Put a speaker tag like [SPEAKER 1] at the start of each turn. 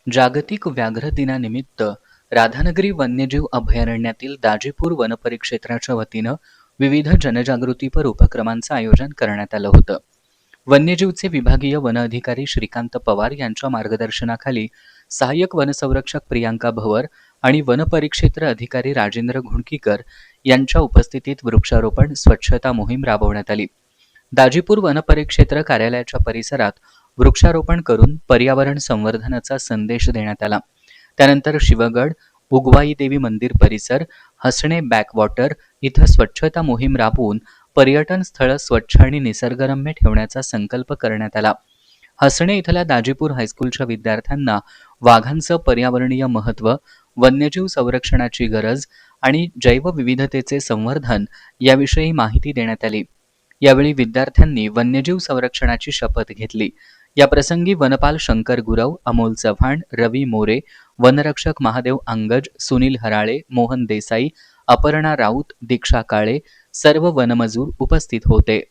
[SPEAKER 1] जागतिक व्याघ्र दिनानिमित्त राधानगरी वन्यजीव अभयारण्यातील दाजीपूर वनपरिक्षेत्राच्या वतीनं विविध जनजागृतीपर उपक्रमांचं आयोजन करण्यात आलं होतं. वन्यजीवचे विभागीय वन अधिकारी श्रीकांत पवार यांच्या मार्गदर्शनाखाली सहाय्यक वनसंरक्षक प्रियांका भवर आणि वनपरिक्षेत्र अधिकारी राजेंद्र घुणकीकर यांच्या उपस्थितीत वृक्षारोपण स्वच्छता मोहीम राबवण्यात आली. दाजीपूर वनपरिक्षेत्र कार्यालयाच्या परिसरात वृक्षारोपण करून पर्यावरण संवर्धनाचा संदेश देण्यात आला. त्यानंतर शिवगड, उगवाई देवी मंदिर परिसर, हसणे बॅकवॉटर इथं स्वच्छता मोहीम राबवून पर्यटन स्थळं स्वच्छ आणि निसर्गरम्य ठेवण्याचा संकल्प करण्यात आला. हसणे इथल्या दाजीपूर हायस्कूलच्या विद्यार्थ्यांना वाघांचं पर्यावरणीय महत्त्व, वन्यजीव संरक्षणाची गरज आणि जैवविविधतेचे संवर्धन याविषयी माहिती देण्यात आली. यावेळी विद्यार्थ्यांनी वन्यजीव संरक्षणाची शपथ घेतली. याप्रसंगी वनपाल शंकर गुरव, अमोल चव्हाण, रवी मोरे, वनरक्षक महादेव अंगज, सुनील हराळे, मोहन देसाई, अपर्णा राऊत, दीक्षा काळे सर्व वनमजूर उपस्थित होते.